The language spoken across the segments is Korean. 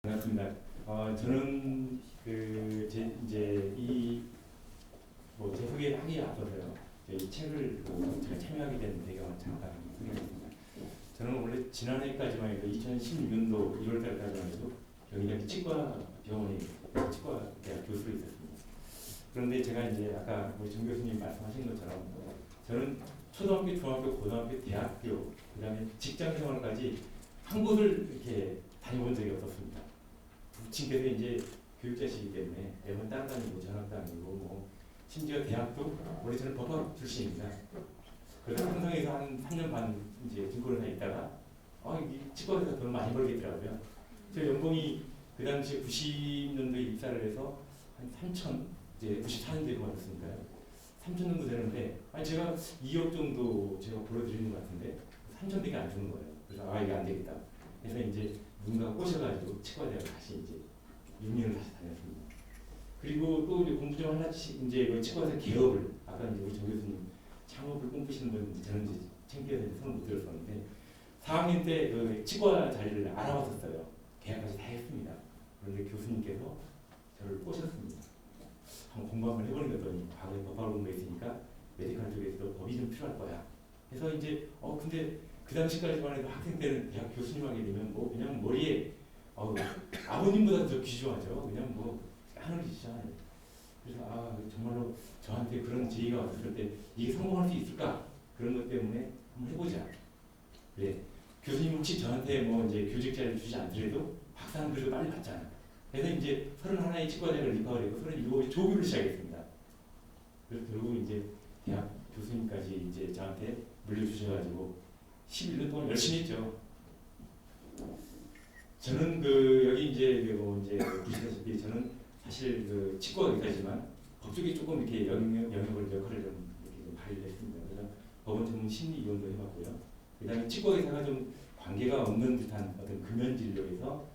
반갑습니다. 저는 이제 제 소개를 하기에 앞서서요. 이 책을 제가 참여하게 된 배경을 잠깐 소개하겠습니다. 저는 원래 지난해까지만 해도 2016년도 1월달까지만 해도 여기 치과 병원에 치과 대학 교수로 있었습니다. 그런데 제가 이제 아까 우리 정 교수님 말씀하신 것처럼 저는 초등학교, 중학교, 고등학교, 대학교, 그다음에 직장 생활까지 한 곳을 이렇게 다녀본 적이 없었습니다. 부친께서 이제 교육자시기 때문에 매번 따라다니고 전학 다니고 뭐 심지어 대학도 원래 저는 법학 출신입니다. 그래서 삼성에서 한 3년 반 이제 증권을 다 있다가 이 치과에서 돈 많이 벌겠더라고요. 저 연봉이 그 당시 90년도에 입사를 해서 한 3천, 이제 94년도에 그만뒀으니까요. 3천 정도 되는데 제가 2억 정도 제가 벌어들이는 것 같은데 3천밖에 안 주는 거예요. 그래서 이게 안 되겠다. 그래서 이제 누군가 꼬셔가지고 치과대학 다시 이제 6년을 다시 다녔습니다. 그리고 또 이제 공부 좀 하나씩 이제 치과에서 개업을 아까 이제 우리 정 교수님 창업을 꿈꾸시는 분 저는 이제 창피해서 손을 못 들었었는데 4학년 때 그 치과 자리를 알아봤었어요. 계약까지 다 했습니다. 그런데 교수님께서 저를 꼬셨습니다. 한번 공부 한번 해보는 게 어떠니? 과거에 법학을 공부했으니까 메디컬 쪽에서도 법이 좀 필요할 거야. 그래서 이제 근데 그 당시까지만 해도 학생 때는 대학 교수님 하게 되면 뭐 그냥 머리에 아버님보다 더 귀중하죠. 그냥 뭐 하늘이시잖아요. 그래서 정말로 저한테 그런 제의가 왔을 때 이게 성공할 수 있을까? 그런 것 때문에 한번 해보자. 그래. 교수님 혹시 저한테 뭐 이제 교직자를 주지 않더라도 박사는 그래도 빨리 받잖아. 그래서 이제 31의 치과대학을 입학을 했고 37에 조교를 시작했습니다. 그래서 결국 이제 대학 교수님까지 이제 저한테 물려주셔가지고 11년 동안 열심히 했죠. 저는 여기 이제 보시다시피 저는 사실 치과 의사지만 법 쪽에 조금 이렇게 역할을 좀 이렇게 발휘를 했습니다. 그래서 법원 전문 심리위원도 해봤고요. 그다음에 치과 의사가 좀 관계가 없는 듯한 어떤 금연 진료에서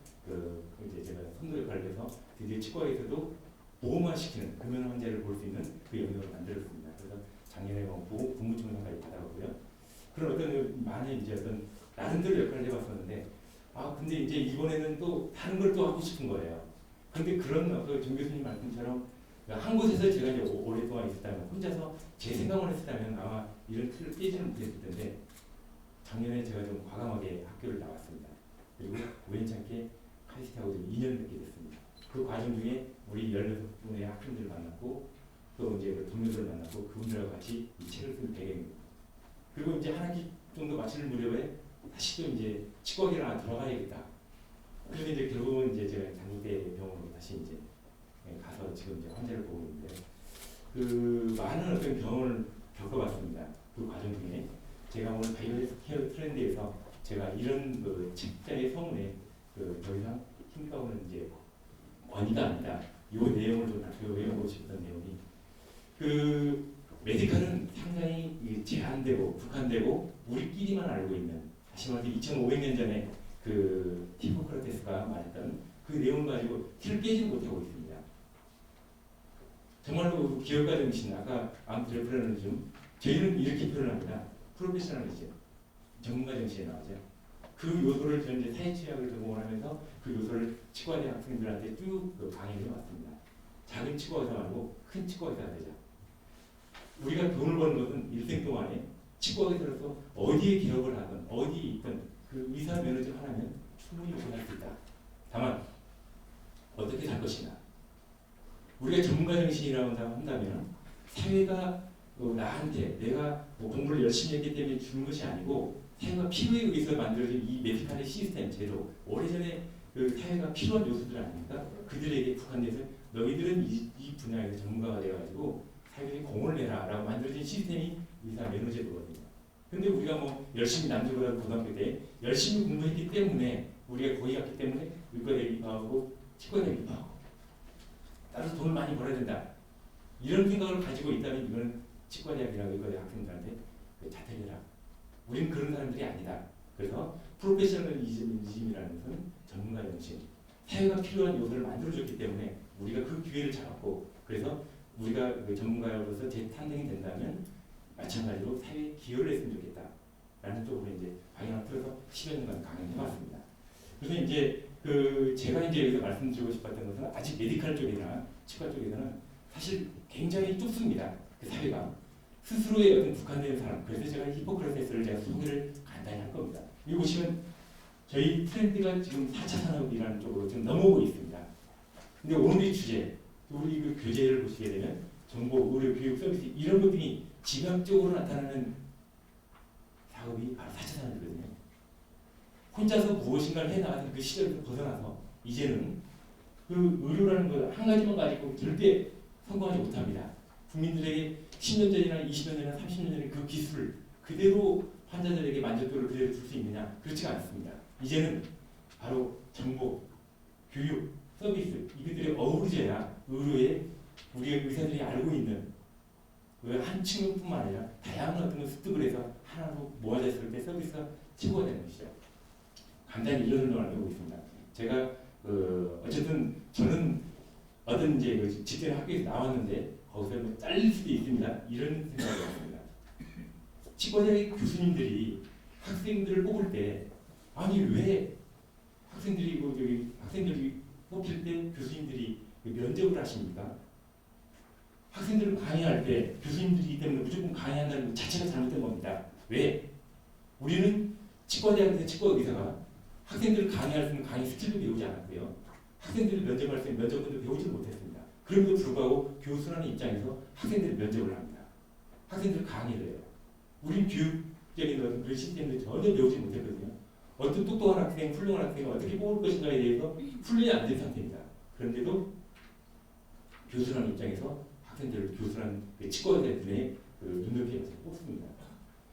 이제 제가 선도 역할을 해서 드디어 치과에서도 보호만시키는 금연 환자를 볼 수 있는 그 영역을 만들었습니다. 그래서 작년에 공무증상까지 받아가고요. 그런 어떤 많은 이제 어떤 나름대로 역할을 해봤었는데 근데 이제 이번에는 또 다른 걸 또 하고 싶은 거예요. 그런데 그런 정 교수님 말씀처럼 한 곳에서 제가 이제 오랫동안 있었다면 혼자서 제 생각만 했었다면 아마 이런 틀을 깨지는 못했을 텐데 작년에 제가 좀 과감하게 학교를 나왔습니다. 그리고 우연찮게 카이스트하고 좀 2년 뵙게 됐습니다. 그 과정 중에 우리 16분의 학생들을 만났고 또 이제 동료들을 만났고 그분들하고 같이 이 책을 쓴 배경입니다. 그리고 이제 한 학기 정도 마칠 무렵에 다시 또 이제 치과기를 하나 들어가야겠다. 그래서 이제 결국은 이제 제가 장국대 병원으로 다시 이제 가서 지금 이제 환자를 보고 있는데 많은 어떤 경험을 겪어봤습니다. 그 과정 중에 제가 오늘 바이오 케어 트렌드에서 제가 이런 책자의 서문에 더 이상 힘가고는 이제 권위가 아니다. 이 내용을 좀 외우고 싶던 내용이 메디컬은 상당히 제한되고 국한되고 우리끼리만 알고 있는 다시 말해서 2500년 전에 히포크라테스가 말했던 그 내용을 가지고 틀을 깨지 못하고 있습니다. 정말로 기업가 정신, 아까 안트레프레너리즘 저희는 이렇게 표현합니다. 프로페셔널리즘, 전문가 정신에 나오죠. 그 요소를 저는 이제 사회치약을 전공하면서 그 요소를 치과대 학생들한테 쭉 강의를 해왔습니다. 작은 치과 의사 말고 큰 치과 의사가 되자. 우리가 돈을 버는 것은 일생 동안에 치과 의사로서 어디에 개업을 하든 어디에 있든 그 의사 면허증 하나면 충분히 요구할 수 있다. 다만 어떻게 살 것이냐. 우리가 전문가 정신이라고 한다면 사회가 나한테 내가 공부를 열심히 했기 때문에 주는 것이 아니고 사회가 필요에 의해서 만들어진 이 메디컬의 시스템, 제도, 오래전에 사회가 필요한 요소들 아닙니까? 그들에게 국한돼서 너희들은 이 분야에서 전문가가 되어가지고 사회에 공을 내라 라고 만들어진 시스템이 의사 면허제도거든요. 근데 우리가 뭐 열심히 남들보다 고등학교 때 열심히 공부했기 때문에 우리가 거기 갔기 때문에 의과대에 입학하고 치과대에 입학하고 따라서 돈을 많이 벌어야 된다. 이런 생각을 가지고 있다면 이거는 치과대학이나 의과대 학생들한테 자퇴해라. 우리는 그런 사람들이 아니다. 그래서 프로페셔널리즘이라는 것은 전문가 정신, 사회가 필요한 요소를 만들어줬기 때문에 우리가 그 기회를 잡았고 그래서 우리가 전문가로서 재탄생이 된다면 마찬가지로 사회에 기여를 했으면 좋겠다. 라는 쪽으로 이제 방향을 틀어서 10여 년간 강연해봤습니다. 그래서 이제 제가 이제 여기서 말씀드리고 싶었던 것은 아직 메디컬 쪽이나 치과 쪽에서는 사실 굉장히 좁습니다. 그 사회가 스스로의 어떤 국한된 사람. 그래서 제가 히포크라테스를 제가 소개를 간단히 할 겁니다. 여기 보시면 저희 트렌드가 지금 4차 산업이라는 쪽으로 지금 넘어오고 있습니다. 근데 오늘의 주제, 우리 그 교재를 보시게 되면 정보, 의료, 교육, 서비스 이런 것들이 지각적으로 나타나는 작업이 바로 4차 산업이거든요. 혼자서 무엇인가를 해나가는 그 시절에서 벗어나서 이제는 그 의료라는 것 한 가지만 가지고 절대 성공하지 못합니다. 국민들에게 10년 전이나 20년 전이나 30년 전에 그 기술을 그대로 환자들에게 만족도를 그대로 줄 수 있느냐? 그렇지가 않습니다. 이제는 바로 정보, 교육, 서비스 이것들이 어우러져야 의료에 우리 의사들이 알고 있는 그 한 측면뿐만 아니라 다양한 어떤 습득을 해서 하나로 모아졌을 때 서비스가 최고가 되는 것이죠. 간단히 이런 설명을 하고 있습니다. 제가 어쨌든 저는 어떤 이제 그 직전 학교에서 나왔는데 거기서 뭐 잘릴 수도 있습니다. 이런 생각이 듭니다. 치과대 교수님들이 학생들을 뽑을 때 아니 왜 학생들이 뽑힐 때 교수님들이 면접을 하십니까? 학생들을 강의할 때 교수님들이기 때문에 무조건 강의한다는 것 자체가 잘못된 겁니다. 왜? 우리는 치과대학에서 치과 의사가 학생들을 강의할 수 있는 강의 스킬도 배우지 않았고요. 학생들을 면접할 수 있는 면접도 배우지 못했습니다. 그럼에도 불구하고 교수라는 입장에서 학생들을 면접을 합니다. 학생들을 강의를 해요. 우린 교육적인 어떤 그런 시스템을 전혀 배우지 못했거든요. 어떤 똑똑한 학생, 훌륭한 학생을 어떻게 뽑을 것인가에 대해서 훈련이 안 된 상태입니다. 그런데도 교수라는 입장에서 학생들을 교수라는 치과의사들의 눈높이에 맞춰서 뽑습니다.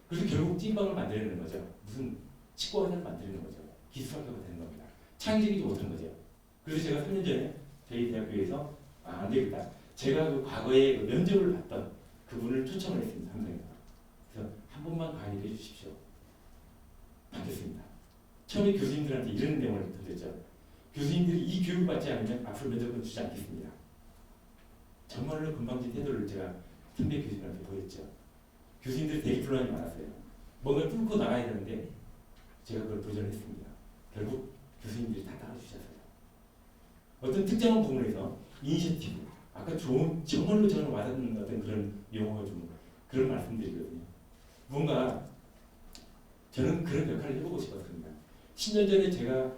그래서 결국 찐빵을 만들어내는 거죠. 무슨 치과의사를 만들어내는 거죠. 기술학교가 되는 겁니다. 창의적이지 못한 거죠. 그래서 제가 3년 전에 저희 대학교에서 안 되겠다. 제가 그 과거에 면접을 봤던 그분을 초청을 했습니다. 삼성에서. 그래서 한 번만 강의를 해주십시오. 받겠습니다. 처음에 교수님들한테 이런 내용을 던졌죠. 교수님들이 이 교육을 받지 않으면 앞으로 면접을 주지 않겠습니다. 정말로 금방진 태도를 제가 선배 교수님한테 보였죠. 교수님들이 되게 불만이 많았어요. 뭔가 뚫고 나가야 되는데 제가 그걸 도전했습니다. 결국 교수님들이 다 따라주셔서요. 어떤 특정한 부분에서 이니셔티브, 아까 정말로 저는 와닿는 어떤 그런 용어가 좀 그런 말씀드리거든요. 뭔가 저는 그런 역할을 해보고 싶었습니다. 10년 전에 제가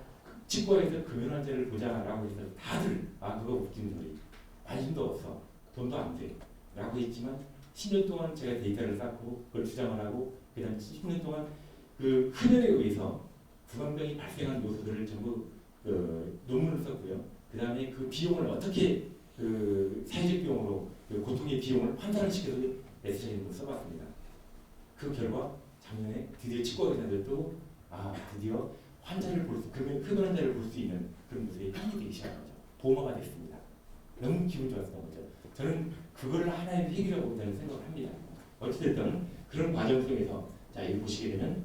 치과에서 금연 환자를 보자라고 해서 다들 그거 웃기는 소리, 관심도 없어, 돈도 안 돼 라고 했지만 10년 동안 제가 데이터를 쌓고 그걸 주장을 하고 그 다음 10년 동안 그 흡연에 의해서 구강병이 발생한 요소들을 전부 논문을 썼고요. 그 다음에 그 비용을 어떻게 사회적 비용으로 고통의 비용을 환산을 시켜서 에세이를 써봤습니다. 그 결과 작년에 드디어 치과 의사들도 드디어 환자를 볼 수, 흡연 환자를 볼 수 있는 그런 모습이 되기 시작한 거죠. 도마가 됐습니다. 너무 기분 좋았던 거죠. 저는 그걸 하나의 해결하고 있다는 생각을 합니다. 어찌됐든 그런 과정 속에서 자 여기 보시게 되면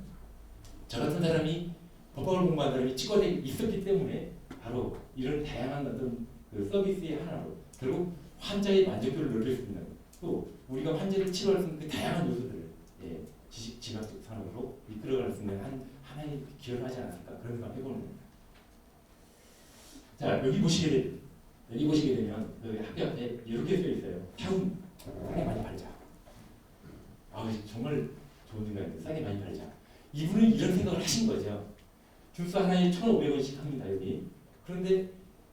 저 같은 사람이 법학을 공부한 사람이 치과대에 있었기 때문에 바로 이런 다양한 어떤 서비스의 하나로 결국 환자의 만족도를 높일 수 있는 또 우리가 환자를 치료할 수 있는 그 다양한 요소들을 지식 지각 산업으로 이끌어갈 수 있는 하나의 기여를 하지 않았을까 그런 생각 해보는 겁니다. 자 여기 보시게 되면 학교 앞에 이렇게 써 있어요. 향 싸게 많이 팔자. 정말 좋은 생각인데 싸게 많이 팔자. 이분은 이런 생각을 하신 거죠. 주스 하나에 1,500원씩 합니다 여기. 그런데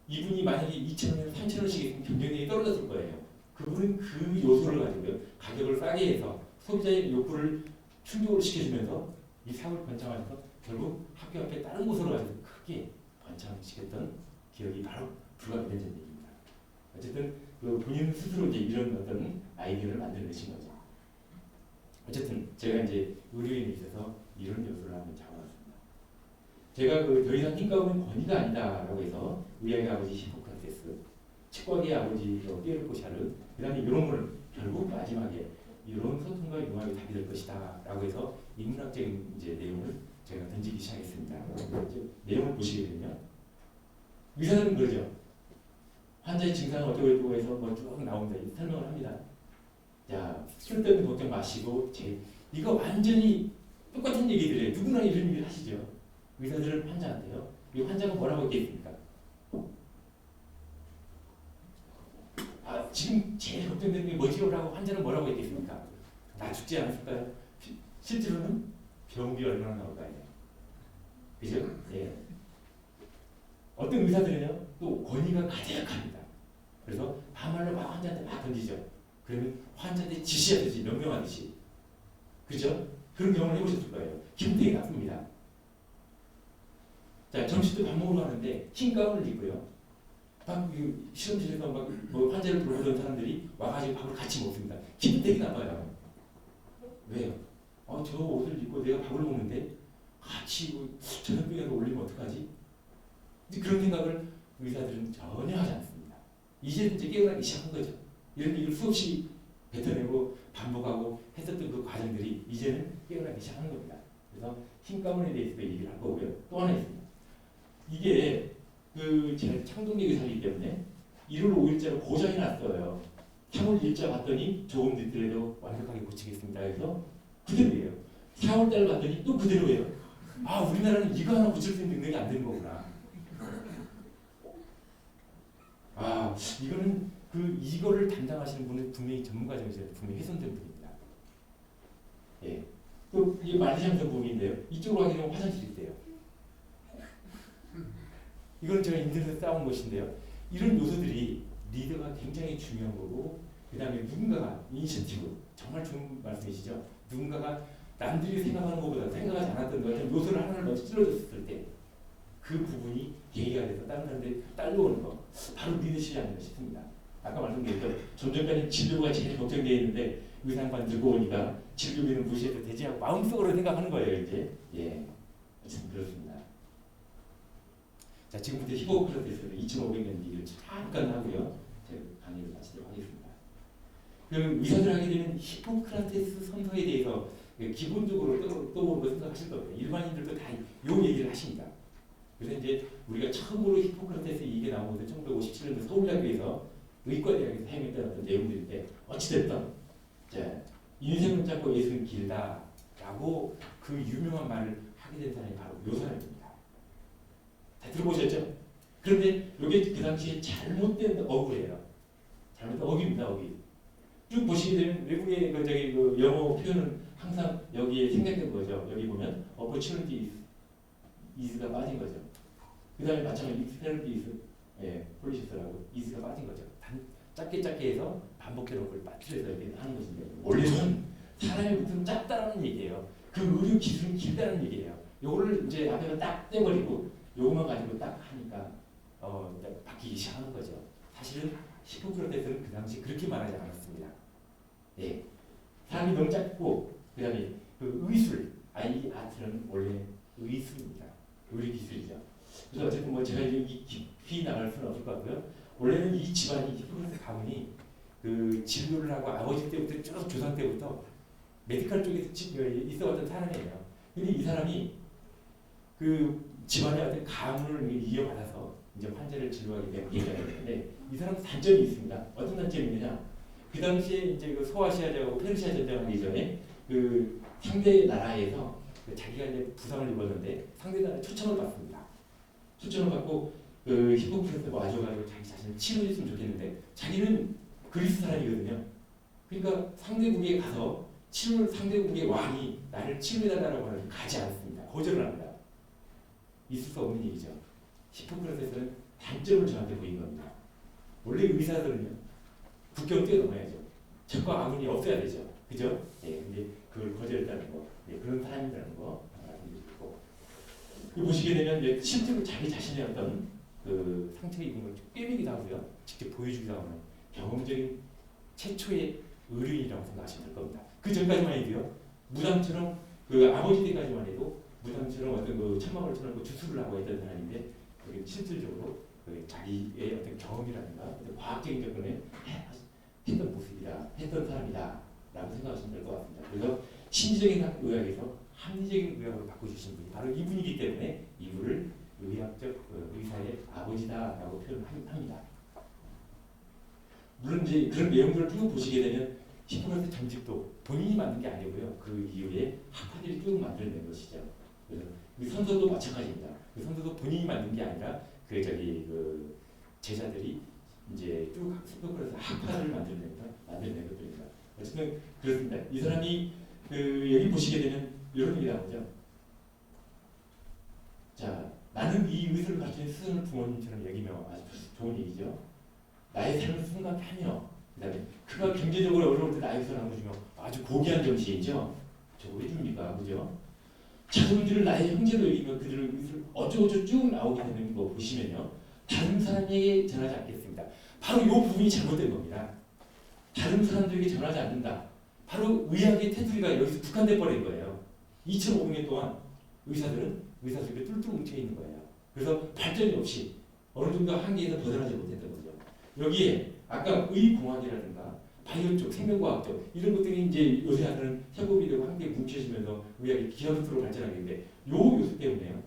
이분이 만약에 2,000원이나 3,000원씩 있으면 경쟁력이 떨어졌을 거예요. 그분은 그 요소를 가지고요. 가격을 싸게 해서 소비자의 욕구를 충족을 시켜주면서 이 사업을 번창하면서 결국 학교 앞에 다른 곳으로 가서 크게 번창시켰던 기억이 바로 불가피된 얘기입니다. 어쨌든 본인 스스로 이제 이런 어떤 아이디어를 만들어내신 거죠. 어쨌든 제가 이제 의료인에 있어서 이런 요소를 한번 잡아봤습니다. 제가 더 이상 힘가움은 권위가 아니다라고 해서 의학의 아버지 히포크라테스, 치과계의 아버지 피에르 그 다음에 이런 걸 결국 마지막에 이런 소통과 융합이 답이 될 것이다라고 해서 인문학적인 이제 내용을 제가 던지기 시작했습니다. 내용을 보시게 되면 의사들은 그러죠. 환자의 증상을 어쩌고 해서 쭉 나옵니다. 설명을 합니다. 자, 쓸데없는 걱정 마시고 이거 완전히 똑같은 얘기들이에요. 누구나 이런 얘기를 하시죠. 의사들은 환자한테요. 이 환자가 뭐라고 했겠습니까? 지금 제일 걱정되는 게 뭐지요라고 환자는 뭐라고 했겠습니까? 나 죽지 않았을까요? 실제로는 병비 얼마나 나올까요? 그죠? 예. 어떤 의사들은요, 또 권위가 가득합니다. 그래서 반말로 막 환자한테 막 던지죠. 그러면 환자한테 지시하듯이 명령하듯이, 그죠? 그런 경험을 해보셨을 거예요. 기분 되게 나쁩니다. 자, 점심 때 밥 먹으러 가는데 흰 가운을 입고요. 막 실험실에서 막 뭐 환자를 돌보던 사람들이 와가지고 밥을 같이 먹습니다. 기분 되게 나빠요. 왜요? 저 옷을 입고 내가 밥을 먹는데 같이 저녁병에서 올리면 어떡하지? 그런 생각을 의사들은 전혀 하지 않습니다. 이제 깨어나기 시작한 거죠. 이런 얘기를 수없이 뱉어내고 반복하고 했었던 그 과정들이 이제는 깨어나기 시작한 겁니다. 그래서 흰 가문에 대해서도 얘기를 할 거고요. 또 하나 있습니다. 이게 제가 창동역에 살기 때문에 1월 5일자로 고장이 났어요. 3월 1일자 봤더니 조금 늦더라도 완벽하게 고치겠습니다. 그래서 그대로예요. 4월달 봤더니 또 그대로예요. 우리나라는 이거 하나 고칠 수 있는 능력이 안 되는 거구나. 이거는 이거를 담당하시는 분은 분명히 전문가적이세요. 분명히 훼손된 분입니다. 예. 또 이게 만리장성 부분인데요. 이쪽으로 가게 되면 화장실이 있대요. 이건 제가 인터넷에서 쌓은 것인데요. 이런 요소들이 리더가 굉장히 중요한 거고, 그 다음에 누군가가 이니셔티브, 정말 좋은 말씀이시죠. 누군가가 남들이 생각하는 것보다 생각하지 않았던 어떤 요소를 하나를 먼저 찔러줬을 때 그 부분이 얘기가 돼서 다른 사람들이 딸려오는 거, 바로 리더십이 아닌가 싶습니다. 아까 말씀드렸죠. 좀 전까지 진료가 제일 걱정되어 있는데 의상만 들고 오니까 진료비는 무시해도 되지 하고 마음속으로 생각하는 거예요. 이제 참 그렇습니다. 자, 지금부터 히포크라테스의 2,500년 얘기를 잠깐 하고요. 제가 강의를 마치도록 하겠습니다. 의사들 하게 되는 히포크라테스 선서에 대해서 기본적으로 떠오르고 생각하실 거예요. 일반인들도 다 이 얘기를 하십니다. 그래서 이제 우리가 처음으로 히포크라테스 얘기가 나온 것은 1957년도 서울대학교에서 의과대학에서 사용했던 어떤 내용들인데, 어찌됐든 인생은 짧고 예술은 길다라고 그 유명한 말을 하게 된 사람이 바로 요 사람입니다. 다 들어보셨죠? 그런데 이게 그 당시에 잘못된 어구예요. 잘못된 어기입니다. 어기. 쭉 보시게 되면 외국의 영어 표현은 항상 여기에 생략된 거죠. 여기 보면 opportunity is가 빠진 거죠. 그 다음에 마찬가지로 experience 폴리시스라고 is가 빠진 거죠. 짧게 해서 반복해놓고 빠뜨려서 이렇게 하는 것인데, 원래는 사람의 목표는 짧다라는 얘기예요. 그 의료 기술은 길다는 얘기예요. 요거를 이제 앞에서 딱 떼버리고 요것만 가지고 딱 하니까 바뀌기 시작하는 거죠. 사실은 히포크라테스는 그 당시 그렇게 말하지 않았습니다. 예, 사람이 너무 짧고 그 다음에 그 의술, 아트는 원래 의술입니다. 의료 기술이죠. 그래서 어쨌든 제가 깊이 나갈 수는 없을 것 같고요. 원래는 이 집안이 히포크라테스 가문이 진료를 하고 아버지 때부터 쭉 조상 때부터 메디컬 쪽에서 있어왔던 사람이에요. 근데 이 사람이 집안의 어떤 가문을 이어받아서 이제 환자를 진료하게 된 얘기가 있는데, 이 사람 단점이 있습니다. 어떤 단점이 있느냐? 그 당시에 이제 소아시아하고 페르시아 전쟁하기 전에 상대 나라에서 자기가 이제 부상을 입었는데 상대 나라에 초청을 받습니다. 초청을 받고 히포크라테스 와줘가지고 자기 자신을 치료했으면 좋겠는데, 자기는 그리스 사람이거든요. 그러니까 상대국에 가서 상대국의 왕이 나를 치료해달라고 하면 가지 않습니다. 거절을 합니다. 있을 수 없는 얘기죠. 히포크라테스는 단점을 저한테 보인 겁니다. 원래 의사들은요, 국경 뛰어넘어야죠. 적과 아군이 없어야 되죠. 그죠? 근데 그걸 거절했다는 거, 그런 사람이라는 거 말씀드리고, 보시게 되면 실제로 자기 자신의 어떤 상처에 입은 걸 꿰매기도 하고요, 직접 보여주기도 하는 경험적인 최초의 의료인이라고 생각하시면 될 겁니다. 그 전까지만 해도요, 무당처럼 아버지 때까지만 해도 무당처럼 어떤 천막을 쳐놓고 주술을 하고 했던 사람인데, 실질적으로 자기의 어떤 경험이라든가 어떤 과학적인 접근에 했던 모습이다, 했던 사람이다라고 생각하시면 될 것 같습니다. 그래서 심리적인 의학에서 합리적인 의학으로 바꿔주신 분이 바로 이분이기 때문에 이분을 의학적 의사의 아버지다라고 표현합니다. 물론 이제 그런 내용들을 쭉 보시게 되면 히포크라테스 전집도 본인이 만든 게 아니고요, 그 이후에 학파들이 쭉 만들어낸 것이죠. 그래서 이 선서도 마찬가지입니다. 그 선서도 본인이 만든 게 아니라 그 제자들이 이제 쭉 습득을 해서 학파를 만들어낸 것들입니다. 어쨌든 그렇습니다. 이 사람이 여기 보시게 되면 이런 얘기 나오죠. 자, 나는 이 의술을 가르치는 스승을 부모님처럼 여기며 아주 좋은 얘기죠. 나의 삶을 순간하며 그다음에 그가 경제적으로 어려울 때 나의 의술을 나눠주며 아주 고귀한 정신이죠. 저거 왜 줍니까? 그죠? 자손들을 나의 형제로 여기며 그들을 의술 어쩌고저쩌고 쭉 나오게 되는 거 보시면요. 다른 사람에게 전하지 않겠습니다. 바로 이 부분이 잘못된 겁니다. 다른 사람들에게 전하지 않는다. 바로 의학의 테두리가 여기서 국한돼 버린 거예요. 2,500년 동안 의사들이 뚫뚫 뭉쳐 있는 거예요. 그래서 발전이 없이 어느 정도 한계에서 벗어나지 못했던 거죠. 여기에 아까 의공학이라든가 바이오 쪽, 생명과학 쪽 이런 것들이 이제 요새 하는 협업이 되고 함께 뭉쳐지면서 의학이 기하급수로 발전하게 되는데 요 요소 때문에요.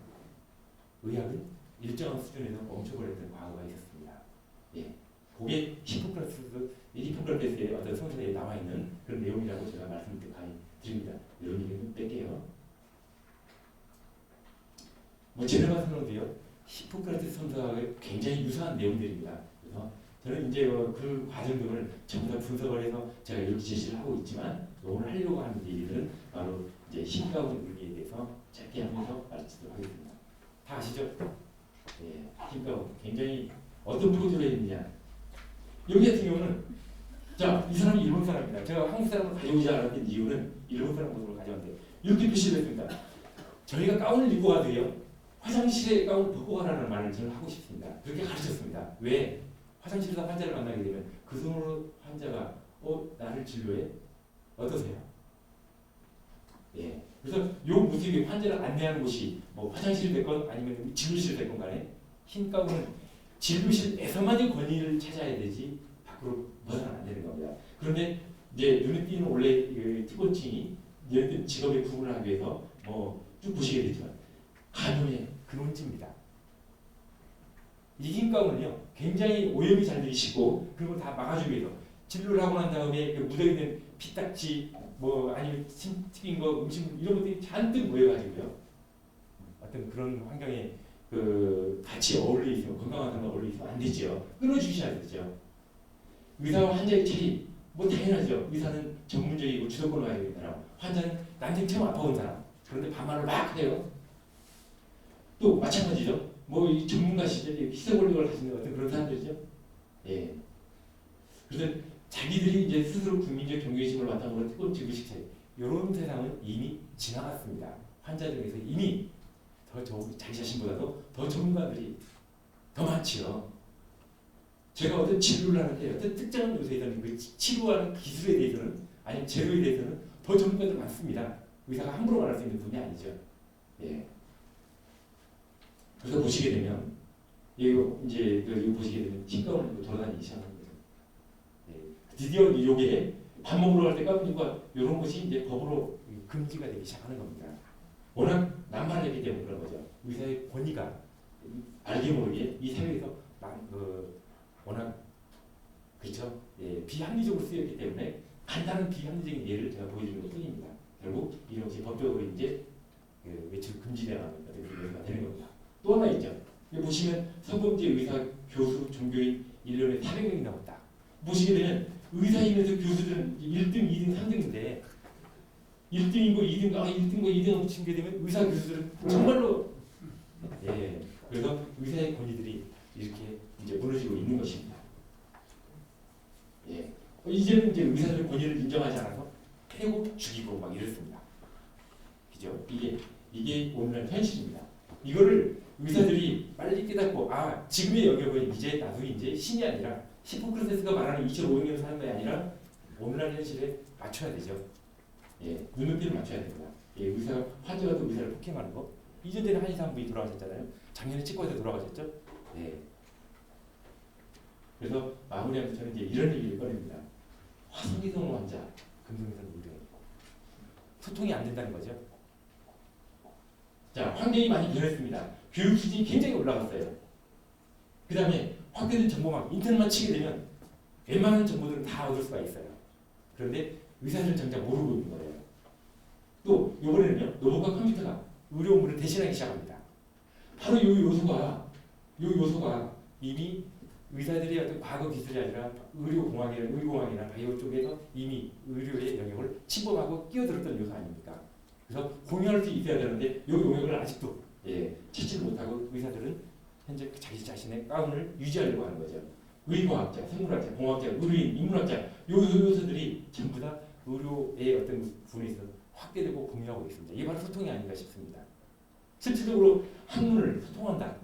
의학은 일정한 수준에서 멈춰버렸던 과거가 있었습니다. 예, 그게 히포크라테스의 어떤 성서에 나와 있는 그런 내용이라고 제가 말씀드립니다. 이런 얘기는 뺄게요. 제네바 선언도요. 히포크라테스 선서와 굉장히 유사한 내용들입니다. 그래서 저는 이제 그 과정 등을 전부 다 분석을 해서 제가 이렇게 제시를 하고 있지만 오늘 하려고 하는 얘기들은 바로 이제 힘가운 의미에 대해서 짧게 하면서 말씀드리도록 하겠습니다. 다 아시죠? 예, 힘가운 굉장히 어떤 포즈로 있느냐. 여기 같은 경우는 자, 이 사람이 일본 사람입니다. 제가 한국 사람을 가져오지 않았던 이유는 일본 사람 모습을 가져왔는데 이렇게 표시를 했습니다. 저희가 가운을 입고 가도요. 화장실에 가운을 벗고 가라는 말을 저는 하고 싶습니다. 그렇게 가르쳤습니다. 왜? 화장실에서 환자를 만나게 되면 그 손으로 환자가 나를 진료해? 어떠세요? 예. 그래서 요 모습이 환자를 안내하는 곳이 뭐 화장실이 됐건 아니면 진료실이 됐건 간에 흰 가운은 진료실에서만의 권위를 찾아야 되지 밖으로 벗어나면 안 되는 겁니다. 그런데 이제 눈에 띄는 원래 특권층이 이런 직업에 구분을 하기 위해서 쭉 보시게 되지만 간호의 근원지입니다. 이 흰 가운은요 굉장히 오염이 잘 되기 쉽고 그리고 다 막아주기 위해서 진료를 하고 난 다음에 그 묻어있는 피딱지 아니면 침 튀긴 거 음식 이런 것들이 잔뜩 모여가지고요 어떤 그런 환경에 같이 어울려 있으면 건강한 사람과 어울려 있으면 안 되죠. 끊어주셔야 되죠. 의사와 환자의 차이 당연하죠. 의사는 전문적이고 주도권을 가지고 있는 사람, 환자는 난생 처음 아파온 사람. 그런데 반말을 막 해요. 또 마찬가지죠. 이 전문가시죠. 희생권력을 가지는 어떤 그런 사람들이죠. 예. 그래서 자기들이 이제 스스로 국민적 경외심을 바탕으로 특권적 의식 차이 이런 세상은 이미 지나갔습니다. 환자 중에서 이미 더 자기 자신보다도 더 전문가들이 더 많지요. 제가 어떤 진료를 하는데 어떤 특정한 요소에서는 그 치료하는 기술에 대해서는 아니면 재료에 대해서는 더 전문가들 많습니다. 의사가 함부로 말할 수 있는 분이 아니죠. 예. 그래서 보시게 되면 이거 보시게 되면 흰가운을 돌아다니기 시작합니다. 예. 드디어 이게 밥 먹으러 갈 때 까불니까 이런 것이 이제 법으로 금지가 되기 시작하는 겁니다. 워낙 남발했기 때문에 그런 거죠. 의사의 권위가 알게 모르게 이 사회에서 워낙 그렇죠. 예, 비합리적으로 쓰였기 때문에 간단한 비합리적인 예를 제가 보여주는 것뿐입니다. 결국 이런 것이 법적으로 이제 외출 금지되는 그런 예가 되는 겁니다. 또 하나 있죠. 여기 보시면 성범죄 의사, 교수, 종교인 1년에 400명이 나왔다. 보시게 되면 의사이면서 교수들은 1등, 2등, 3등인데 1등이고 2등, 1등과 2등 붙이게 되면 의사 교수들은 정말로 그래서 의사의 권위들이 이렇게 이제 무너지고 있는 것입니다. 예. 이제는 이제 의사들의 권위를 인정하지 않아서 패고 죽이고 막 이렇습니다. 그죠? 이게 오늘날 현실입니다. 이거를 의사들이 빨리 깨닫고 지금의 영역은 나도 이제 신이 아니라 히포크라테스가 말하는 2,500년 사는 게 아니라 오늘날 현실에 맞춰야 되죠. 예, 눈높이를 맞춰야 됩니다. 예, 환자가 또 의사를 폭행하는 거. 이전에는 한의사 한 분이 돌아가셨잖아요. 작년에 치과에서 돌아가셨죠. 예. 그래서 마무리하면서 저는 이제 이런 얘기를 꺼냅니다. 화성이동 환자, 금성이동 의료 소통이 안 된다는 거죠. 자, 환경이 많이 변했습니다. 교육 수준이 굉장히 올라갔어요. 그 다음에 확대된 정보망, 인터넷만 치게 되면 웬만한 정보들은 다 얻을 수가 있어요. 그런데 의사들은 정작 모르고 있는 거예요. 또 이번에는요, 로봇과 컴퓨터가 의료 업무를 대신하기 시작합니다. 바로 요 요소가 이미 의사들의 어떤 과거 기술이 아니라 의료공학이나 바이오 쪽에서 이미 의료의 영역을 침범하고 끼어들었던 요소 아닙니까? 그래서 공유할 수 있어야 되는데 요 영역을 아직도 찾지를 못하고 의사들은 현재 자기 자신의 가운을 유지하려고 하는 거죠. 의과학자, 생물학자, 공학자, 의료인, 인문학자 요 요소들이 전부 다 의료의 어떤 부분에 있어서 확대되고 공유하고 있습니다. 이게 바로 소통이 아닌가 싶습니다. 실질적으로 학문을 소통한다.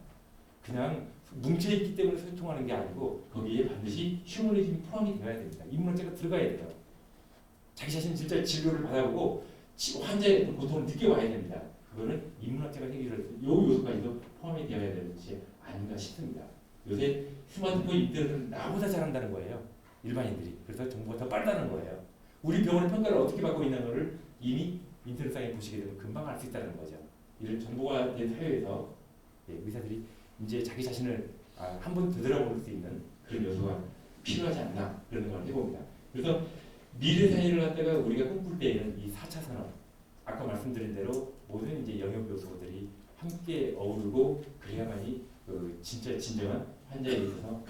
그냥 뭉쳐있기 때문에 소통하는 게 아니고 거기에 반드시 휴머니즘이 포함이 되어야 됩니다. 인문학자가 들어가야 돼요. 자기 자신 진짜 진료를 받아보고 환자의 고통을 느껴봐야 됩니다. 그거는 인문학자가 해결할 요 요소까지도 포함이 되어야 되는 것이 아닌가 싶습니다. 요새 스마트폰 인터넷을 나보다 잘한다는 거예요. 일반인들이. 그래서 정보가 더 빠르다는 거예요. 우리 병원의 평가를 어떻게 받고 있는 걸 이미 인터넷상에 보시게 되면 금방 알 수 있다는 거죠. 이런 정보가 된 사회에서 의사들이 이제 자기 자신을 한 번 되돌아볼 수 있는 그런 요소가 필요하지 않나 그런 생각을 해봅니다. 그래서 미래 사회를 갖다가 우리가 꿈꿀 때에는 이 4차 산업 아까 말씀드린 대로 모든 이제 영역 요소들이 함께 어우르고 그래야만이 진짜 진정한 환자에 있어서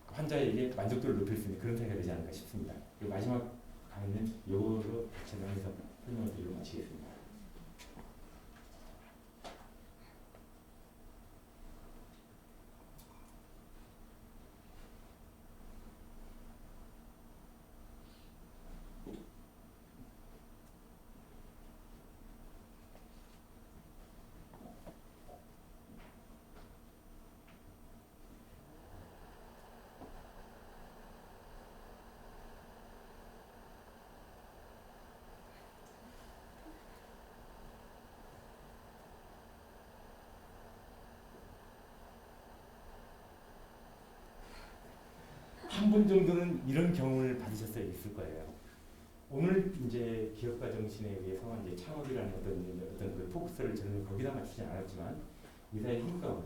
환자에게 만족도를 높일 수 있는 그런 사회가 되지 않을까 싶습니다. 그리고 마지막 강의는 요거로 진행해서 설명을 드리고 마치겠습니다. 한 분 정도는 이런 경험을 받으셨을 거예요. 오늘 이제 기업가 정신에 의해서 이제 창업이라는 어떤 그 포커스를 저는 거기다 맞추지 않았지만 의사의 힘가운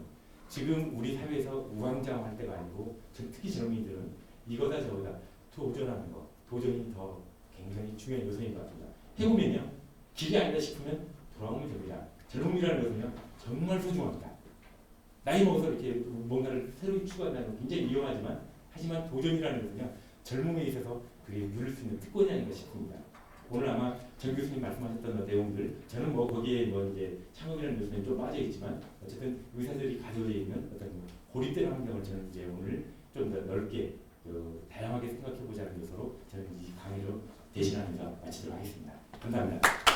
지금 우리 사회에서 우왕좌왕할 때가 아니고 특히 젊은이들은 이거다 저거다 도전하는 거 도전이 더 굉장히 중요한 요소인 것 같습니다. 해보면요 길이 아니다 싶으면 돌아오면 됩니다. 젊음이라는 것은요 정말 소중합니다. 나이 먹어서 이렇게 뭔가를 새로 추구한다는 건 굉장히 위험하지만 하지만 도전이라는 것은요 젊음에 있어서 그게 누릴 수 있는 특권이 아닌가 싶습니다. 오늘 아마 정 교수님 말씀하셨던 내용들 저는 뭐 거기에 뭐 이제 창업이라는 요소는 좀 빠져 있지만 어쨌든 의사들이 가지고 있는 어떤 고립된 환경을 저는 이제 오늘 좀 더 넓게 다양하게 생각해 보자는 요소로 저는 이 강의로 대신하면서 마치도록 하겠습니다. 감사합니다.